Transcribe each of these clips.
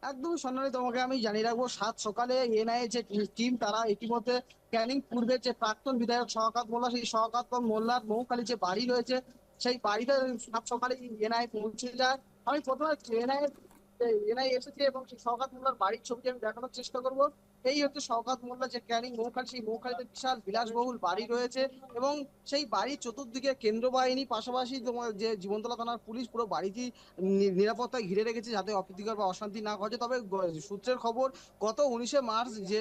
একদমই সোনালি, তোমাকে আমি জানিয়ে রাখবো, সাত সকালে এনআইএ যে টিম তারা ইতিমধ্যে ক্যানিং পূর্বের যে প্রাক্তন বিধায়ক শওকত মোল্লা, সেই শওকত মোল্লার মৌখালি যে বাড়ি রয়েছে সেই বাড়িতে সাত সকালে এনআইএ পৌঁছে যায়। আমি প্রথমে এনআইএ এনআইএ এসেছে এবং সেই শওকত মোল্লার বাড়ির ছবিটি আমি দেখানোর চেষ্টা করব। এই হচ্ছে শওকত মোল্লা যে ক্যানিং মৌখালি, সেই মৌখালিতে বিশাল বিলাসবহুল বাড়ি রয়েছে এবং সেই বাড়ির চতুর্দিকে কেন্দ্র বাহিনী, পাশাপাশি তোমার যে জীবনতলা থানার পুলিশ পুরো বাড়িটি নিরাপত্তায় ঘিরে রেখেছে যাতে অপ্রীতিকর বা অশান্তি না ঘটে। তবে সূত্রের খবর, গত 19শে মার্চ যে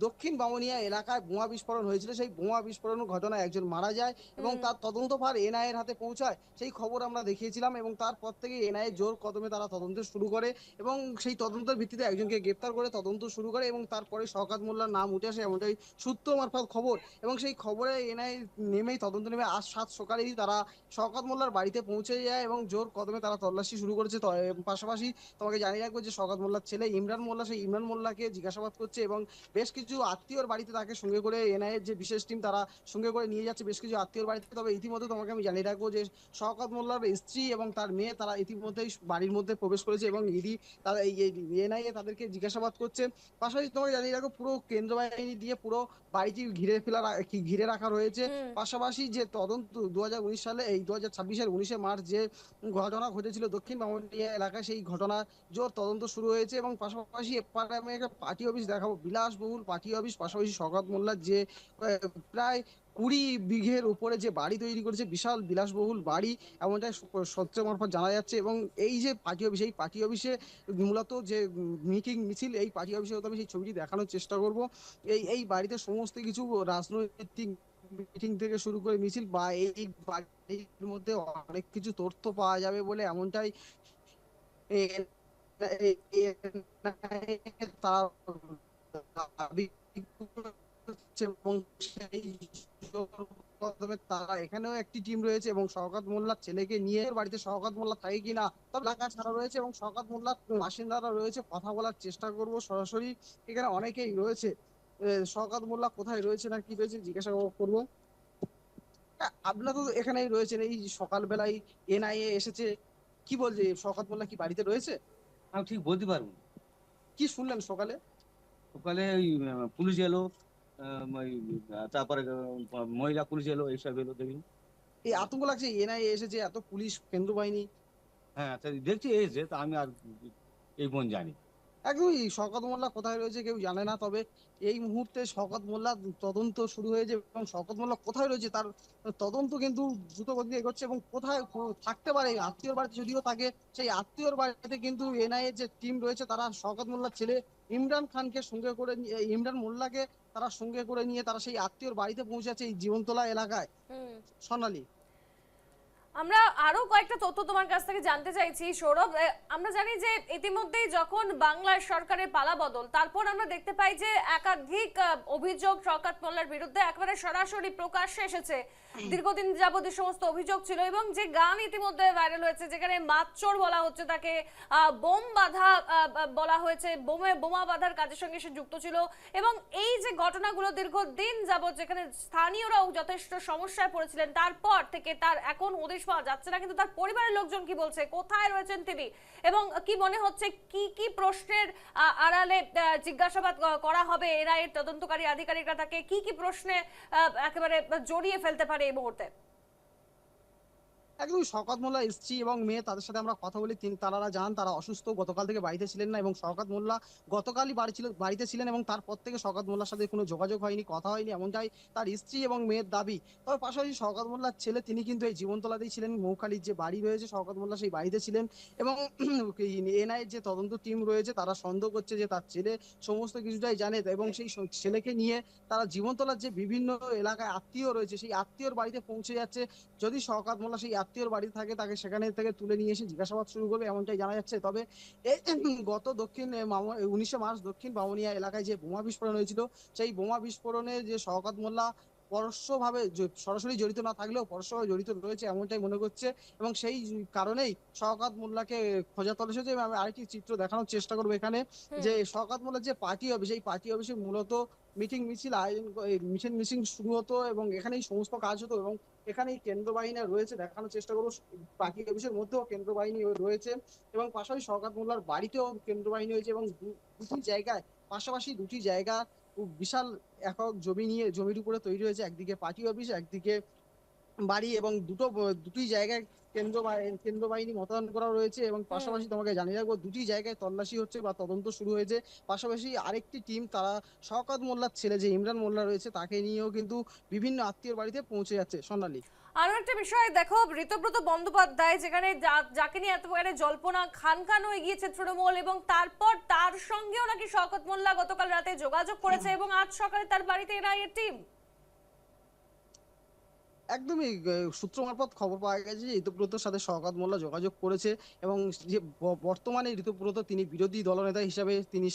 দক্ষিণ বামুনিয়া এলাকায় বোমা বিস্ফোরণ হয়েছিল, সেই বোমা বিস্ফোরণ ঘটনায় একজন মারা যায় এবং হুম। তার তদন্তভার এনআইএর হাতে পৌঁছায়। সেই খবর আমরা দেখিয়েছিলাম এবং তারপর থেকে এনআইএ জোর কদমে তারা তদন্ত শুরু করে এবং সেই তদন্তের ভিত্তিতে একজনকে গ্রেপ্তার করে তদন্ত শুরু করে এবং তারপরে শওকত মোল্লার নাম উঠে আসে, এমনটাই সূত্র মারফত খবর। এবং সেই খবরে এনআইএ নেমেই তদন্ত নেমে আজ সাত সকালেই তারা শওকত মোল্লার বাড়িতে পৌঁছে যায় এবং জোর কদমে তারা তল্লাশি শুরু করেছে। পাশাপাশি তোমাকে জানিয়ে রাখবো যে শওকত মোল্লার ছেলে ইমরান মোল্লা, সেই ইমরান মোল্লাকে জিজ্ঞাসাবাদ করছে এবং বেশ কিছু আত্মীয়র বাড়িতে তাকে সঙ্গে করে এনআইএর যে বিশেষ টিম তারা সঙ্গে করে নিয়ে যাচ্ছে বেশ কিছু আত্মীয়র বাড়িতে। তবে ইতিমধ্যে তোমাকে আমি জানিয়ে রাখবো যে শওকত মোল্লার স্ত্রী এবং তার মেয়ে তারা ইতিমধ্যেই বাড়ির মধ্যে প্রবেশ করেছে এবং ইডি তারা এই এনআইএ তাদেরকে জিজ্ঞাসাবাদ করছে। পাশাপাশি তোমাকে জানিয়ে রাখবো পুরো কেন্দ্র বাহিনী দিয়ে পুরো বাড়িটি ঘিরে রাখা রয়েছে। হুম। পাশাপাশি যে তদন্ত 2019 সালে, এই 2026-এর 19শে মার্চ যে ঘটনা ঘটেছিল দক্ষিণ বামুনিয়া এলাকায়, সেই ঘটনা জোর তদন্ত শুরু হয়েছে। এবং পাশাপাশি এপারে আমি একটা পার্টি অফিস দেখাবো, বিলাসবহুল পার্টি অফিস। পাশাপাশি শওকত মোল্লার যে প্রায় 20 বিঘের উপরে যে বাড়ি তৈরি করেছে, বিশাল বিলাসবহুল বাড়ি, এমনটাই সূত্র মারফত জানা যাচ্ছে। এবং এই যে পার্টি অফিস, এই পার্টি অফিসে মূলত যে মিটিং মিছিল, এই পার্টি অফিসে আমি সেই ছবিটি দেখানোর চেষ্টা করব। এই এই বাড়িতে সমস্ত কিছু রাজনৈতিক মিটিং থেকে শুরু করে মিছিল বা এই বাড়ির মধ্যে অনেক কিছু তথ্য পাওয়া যাবে বলে এমনটাই তারা দাবি করছে। এবং সেই প্রথমে তারা এখানেও একটি টিম রয়েছে এবং শওকত মোল্লার ছেলেকে নিয়ে বাড়িতে শওকত মোল্লা থাকে কিনা, তবে এলাকা ছাড়া রয়েছে এবং শওকত মোল্লার বাসিন্দারা রয়েছে, কথা বলার চেষ্টা করব সরাসরি। এখানে অনেকেই রয়েছে, শওকত মোল্লা কোথায় রয়েছে না কি রয়েছে জিজ্ঞাসা করবো। আপনারা তো এখানেই রয়েছেন, এই সকালবেলায় এনআইএ এসেছে, কি বলছে শওকত মোল্লা কি বাড়িতে রয়েছে? আমি ঠিক বলতে পারবো না। কি শুনলেন সকালে? সকালে ওই পুলিশ এলো, ওই তারপরে মহিলা পুলিশ এলো, এইসব এলো দেখি। এই আতঙ্ক লাগছে, এনআইএ এসেছে, এত পুলিশ কেন্দ্র বাহিনী। হ্যাঁ, তা দেখছি এসে, তা আমি আর এই বোন জানি। একদমই, শওকত মোল্লা কোথায় রয়েছে কেউ জানে না। তবে এই মুহূর্তে শওকত মোল্লা তদন্ত শুরু হয়েছে এবং শওকত মোল্লা কোথায় রয়েছে তার তদন্ত কিন্তু দ্রুত গতিতে এগোচ্ছে। এবং কোথায় থাকতে পারে আত্মীয়র বাড়িতে যদিও থাকে, সেই আত্মীয়র বাড়িতে কিন্তু এনআইএ যে টিম রয়েছে তারা শওকত মোল্লার ছেলে ইমরান খানকে সঙ্গে করে ইমরান মোল্লাকে তারা সঙ্গে করে নিয়ে তারা সেই আত্মীয়র বাড়িতে পৌঁছেছে এই জীবনতলা এলাকায়। হুম। সোনালী, আমরা আরো কয়েকটা তথ্য তোমার কাছ থেকে জানতে চাইছি সৌরভ। আমরা জানি যে ইতিমধ্যেই যখন বাংলার সরকারের পালাবদল, তারপর আমরা দেখতে পাই যে একাধিক অভিযোগ শওকত মোল্লার বিরুদ্ধে একেবারে সরাসরি প্রকাশ্যে এসেছে। দীর্ঘদিন যাবত এই সমস্ত অভিযোগ ছিল এবং যে গান ইতিমধ্যে ভাইরাল হয়েছে যেখানে মাতচোর বলা হচ্ছে তাকে, বোম বাঁধা বলা হয়েছে, বোমা বাঁধার কাজের সঙ্গে সে যুক্ত ছিল। এবং এই যে ঘটনাগুলো দীর্ঘদিন যাবত যেখানে স্থানীয়রাও যথেষ্ট সমস্যায় পড়েছিলেন, তারপর থেকে তার এখন হদিশ পাওয়া যাচ্ছে না। কিন্তু তার পরিবারের লোকজন কি বলছে, কোথায় রয়েছেন তিনি, এবং কি মনে হচ্ছে কি কি প্রশ্নের আড়ালে জিজ্ঞাসাবাদ করা হবে এনআইএ তদন্তকারী আধিকারিকরা, তাকে কি কি প্রশ্নে একেবারে জড়িয়ে ফেলতে পারে এই মুহূর্তে? একদম শওকত মোল্লার স্ত্রী এবং মেয়ে তাদের সাথে আমরা কথা বলি, তারা জানান তারা অসুস্থ, গতকাল থেকে বাড়িতে ছিলেন না এবং শওকত মোল্লা গতকালই বাড়িতে ছিলেন এবং তারপর থেকে শওকত মোল্লার সাথে কোনো যোগাযোগ হয়নি, কথা হয়নি, এমনটাই তার স্ত্রী এবং মেয়ের দাবি। তবে পাশাপাশি শওকত মোল্লার ছেলে তিনি কিন্তু এই জীবনতলাতেই ছিলেন, মৌখালির যে বাড়ি রয়েছে শওকত মোল্লা সেই বাড়িতে ছিলেন। এবং এনআইএর যে তদন্ত টিম রয়েছে তারা সন্দেহ করছে যে তার ছেলে সমস্ত কিছুটাই জানে এবং সেই ছেলেকে নিয়ে তারা জীবনতলার যে বিভিন্ন এলাকায় আত্মীয় রয়েছে সেই আত্মীয়র বাড়িতে পৌঁছে যাচ্ছে। যদি শওকত মোল্লা সেই আত্মীয়র বাড়িতে থাকে তাকে সেখানে থেকে তুলে নিয়ে এসে জিজ্ঞাসাবাদ শুরু করবে, এমনটাই জানা যাচ্ছে। তবে গত 19শে মার্চ দক্ষিণ বামুনিয়া এলাকায় যে বোমা বিস্ফোরণ হয়েছিল, সেই বোমা বিস্ফোরণে যে শওকত মোল্লা পরোক্ষভাবে সরাসরি জড়িত না থাকলেও পরোক্ষভাবে জড়িত রয়েছে এমনটাই মনে করছে। এবং সেই কারণেই শওকত মোল্লাকে খোঁজা তল্লাশি। আমি আরেকটি চিত্র দেখানোর চেষ্টা করবো এখানে, হুম। যে শওকত মোল্লার যে পার্টি অফিস, এই পার্টি অফিসে মূলত মিটিং মিছিল আয়োজন মিছিল মিছিল শুরু হতো এবং এখানেই সমস্ত কাজ হতো। এবং এখানে কেন্দ্র বাহিনী রয়েছে, দেখানোর চেষ্টা করবো বাকি অফিসের মধ্যেও কেন্দ্র বাহিনী রয়েছে এবং পাশাপাশি শওকত মোল্লার বাড়িতেও কেন্দ্র বাহিনী হয়েছে এবং দুটি জায়গায় পাশাপাশি দুটি জায়গা বিশাল একক জমির উপরে তৈরি হয়েছে, একদিকে পার্টি অফিস একদিকে বাড়ি এবং দুটি জায়গায় কেন্দ্র বাহিনী মোতায়েন করা রয়েছে এবং পাশাপাশি তোমাকে জানিয়ে রাখবো দুটি জায়গায় তল্লাশি হচ্ছে বা তদন্ত শুরু হয়েছে। পাশাপাশি আরেকটি টিম তারা শওকত মোল্লার ছেলে যে ইমরান মোল্লা রয়েছে তাকে নিয়েও কিন্তু বিভিন্ন আত্মীয়র বাড়িতে পৌঁছে যাচ্ছে। সোনালী, আরো একটা বিষয় দেখো, ঋতব্রত বন্দ্যোপাধ্যায় যেখানে যাকে নিয়ে এত বড় জল্পনা খান হয়ে গিয়েছে তৃণমূল, এবং তারপর তার সঙ্গেও নাকি শওকত মোল্লা গতকাল রাতে যোগাযোগ করেছে এবং আজ সকালে তার বাড়িতে এনআইএ টিম। একদমই সূত্র মারফত খবর পাওয়া গেছে যে ঋতুব্রতর সাথে শওকত মোল্লা যোগাযোগ করেছে এবং যে বর্তমানে ঋতুব্রত তিনি বিরোধী দলনেতা হিসাবে তিনি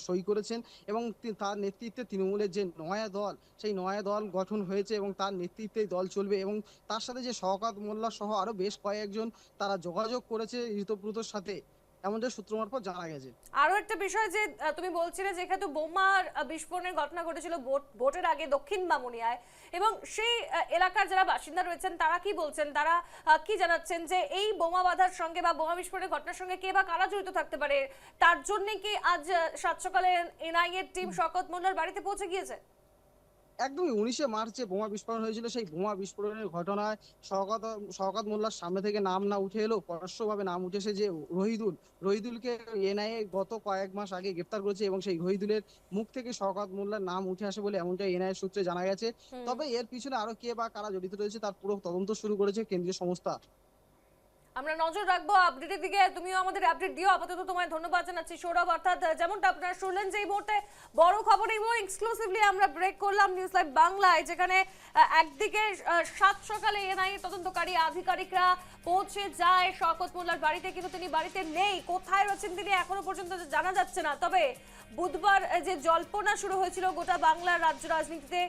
সই করেছেন এবং তার নেতৃত্বে তৃণমূলের যে নয়া দল সেই নয়া দল গঠন হয়েছে এবং তার নেতৃত্বে দল চলবে এবং তার সাথে যে শওকত মোল্লা সহ আরো বেশ কয়েকজন তারা যোগাযোগ করেছে ঋতুব্রতর সাথে, এমনটা সূত্র মারফত জানা গেছে। আরো একটা বিষয় যে তুমি বলছিলে যেহেতু বোমার বিস্ফোরণের ঘটনা ঘটেছিল ভোটের আগে দক্ষিণ বামুনিয়ায়, এবং সেই এলাকার যারা বাসিন্দা রয়েছেন তারা কি বলছেন, তারা কি জানাচ্ছেন যে এই বোমা বাঁধার সঙ্গে বা বোমা বিস্ফোরণের ঘটনার সঙ্গে কে বা কারা জড়িত থাকতে পারে, তার জন্য কি আজ সাত সকালে এনআইএ টিম শওকত মোল্লার বাড়িতে পৌঁছে গিয়েছে? একদমই 19শে মার্চ যে বোমা বিস্ফোরণ হয়েছিল সেই বোমা বিস্ফোরণের ঘটনায় শওকত মোল্লার সামনে থেকে নাম না উঠে এলো, পরোক্ষভাবে নাম উঠেছে যে রহিদুলকে এনআইএ গত কয়েক মাস আগে গ্রেফতার করেছে এবং সেই রহিদুলের মুখ থেকে শওকত মোল্লার নাম উঠে আসে বলে এমনটা এনআইএ সূত্রে জানা গেছে। তবে এর পিছনে আরো কে বা কারা জড়িত রয়েছে তার পুরো তদন্ত শুরু করেছে কেন্দ্রীয় সংস্থা। আমরা নজর রাখবো আপডেটের দিকে, তুমিও আমাদের আপডেট দিও। আপাতত তোমায় ধন্যবাদ জানাচ্ছি সৌরভ। অর্থাৎ যেমনটা আপনারা শুনলেন যে এই মুহূর্তে বড় খবর এবং এক্সক্লুসিভলি আমরা ব্রেক করলাম নিউজ লাইভ বাংলায়, যেখানে একদিকে সাত সকালে এনআইএ তদন্তকারী আধিকারিকরা পৌঁছে যায় শওকত মোল্লার বাড়িতে, কিন্তু তিনি বাড়িতে নেই, কোথায় রয়েছেন তিনি এখনো পর্যন্ত জানা যাচ্ছে না। তবে বুধবার যে জল্পনা শুরু হয়েছিল গোটা বাংলার রাজ্য রাজনীতিতে,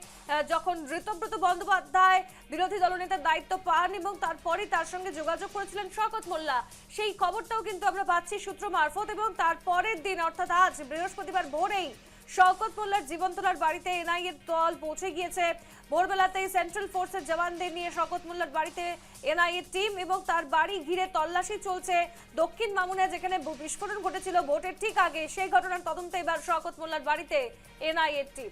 যখন ঋতব্রত বন্দ্যোপাধ্যায় বিরোধী দলনেতার দায়িত্ব পান এবং তারপরই তার সঙ্গে যোগাযোগ করেছিলেন শওকত মোল্লা, সেই খবরটাও কিন্তু আমরা পাচ্ছি সূত্র মারফত। এবং তারপরের দিন অর্থাৎ আজ বৃহস্পতিবার ভোরেই শওকত মোল্লার জীবনতলার বাড়িতে এনআইএ দল পৌঁছে গিয়েছে। ভোরবেলাতেই সেন্ট্রাল ফোর্সের জওয়ানদের নিয়ে শওকত মোল্লার বাড়িতে এনআইএ টিম এবং তার বাড়ি ঘিরে তল্লাশি চলছে। দক্ষিণ মামুনিয়া যেখানে বিস্ফোরণ ঘটেছিল ভোটের ঠিক আগে, সেই ঘটনার তদন্তে এবার শওকত মোল্লার বাড়িতে এনআইএ টিম।